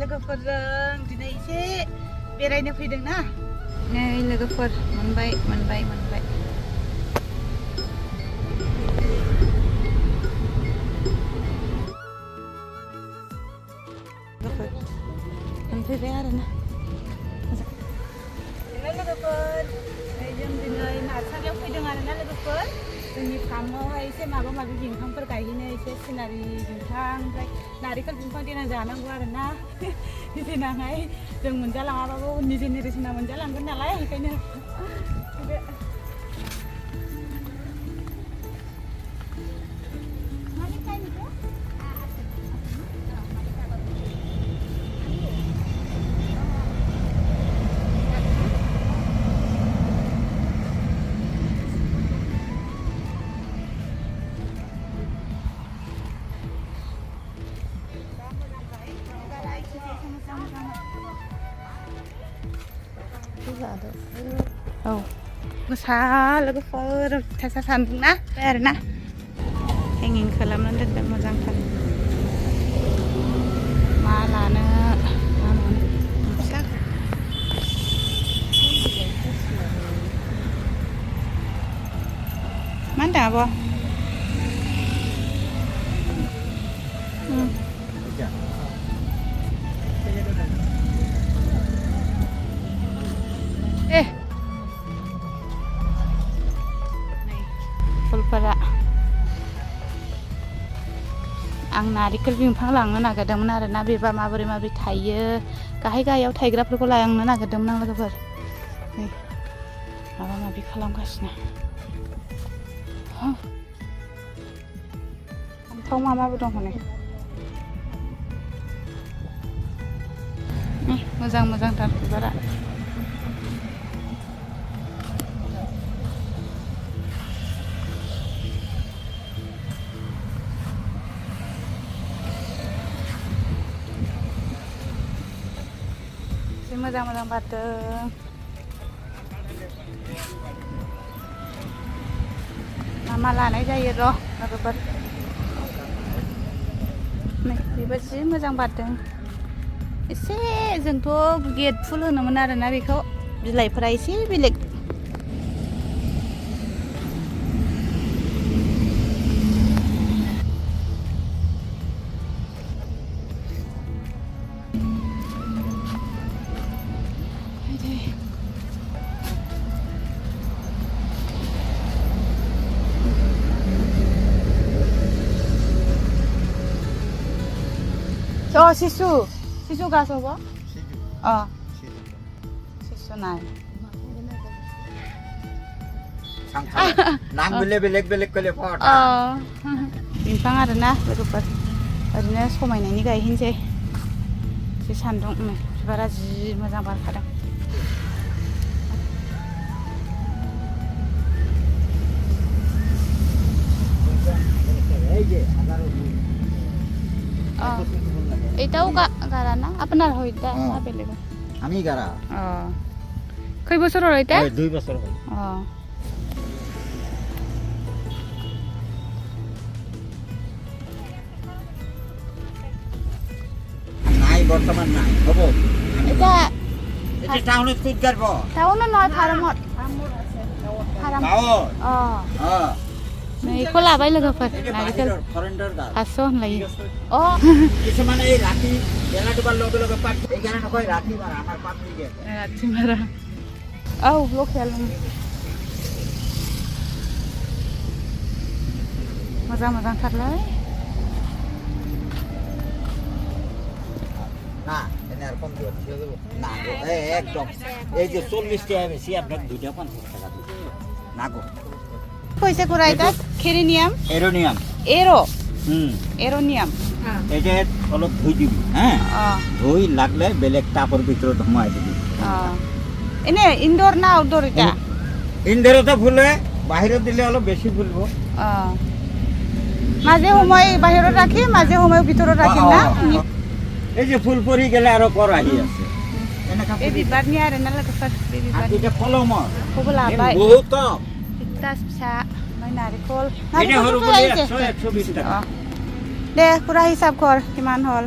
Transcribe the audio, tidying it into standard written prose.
लोगोफोरजों दिनै एसे बेरायनो फैदों ना नै लोगोफोर मोनबाय लोगोफोर मोनफैबाय आरोना लोगोफोर जों दिनै नार्सारियाव फैदों आरोना लोगोफोर जोंनि फार्मावहाय एसे माबा माबि बिफांफोर गायहैनो एसे सिनारि बिफां ओमफ्राय नारिखल बिफां देनां जानांगौ आरोना देनांहाय जों मोनजालाङाबाबो उननि जेनेरेसना मोनजालांगोन नालाय ओंखायनो गोसा लोगोफोर थासा सान्दुं ना आरोना हेंगिं खालामनानै दोनबाय मोजांथार मा लानो फिसा मा होनदों आब' फुलफोरा आं नारिखल बिफां लांनो नागिरदोंमोन आरोना बेबा माबोरै थायो गाहायाव थायग्राफोरखौ लांनो नागिरदोंमोन आं लोगोफोर नै माबा माबि खालामगासिनो फान्थाव माबो दं हनै मोजांथार बिबारा मोजां बारदों मा लानाय जायो र' लोगोफोर नै बेबो जि मोजां बारदों एसे जोंथ' गेट फुल होनोमोन आरोना बेखौ बिलाइफोरा एसे बेलेग sisu gaso ba? Sisu nai. Nang belek kali pot. Bimbang arena लोगोफोर ओरैनो समायनायनि गायहैनोसै एसे सान्दुं बिबारा जि मोजां बारखादों এটাও গারা না আপনার হইতা আবেলেবল আমি গারা কয় বছর হল এটা 2 বছর হল নাই বর্তমান নাই হবো এটা টাউনে কুদ করব টাউনে নয় ফার্মত ফার্ম Iko labai लोगोफोर नारिखल हासो होनलायो কিছুমানে এই রাতি বেলা ডুবার লগে লগে পাট এখানে নকয় রাতি মারা আমার পাট নিয়ে রাতি মারা লকেল मोजां थारलाय না এনে আর কম দিও না গো একদম এই যে 40 টাকা বেশি আপনাকে দুইটা 50 টাকা দিই না গো কইছে কোরাইটা খেরিনিয়াম এরোনিয়াম এটা হলো ধুই দিবি হ্যাঁ ধুই লাগলে বেলেগ টাপর ভিতরে ধমাই দিবি এনে ইনডোর না আউটডোর এটা ইনডোরে তো ফুলে বাইরে দিলে হলো বেশি ফুলবো মাঝে সময় বাইরে রাখি মাঝে সময় ভিতরে রাখি না এই যে ফুল পরি গেলে আরো করাই আছে এই বিবাদ নিয়ে আর না লাগে স্যার এই বিবাদ এটা কলম কবলা বাই বহুত tas bisa main narikol ini harus beli 120 টাকা deh kurang hisap kor kiman hol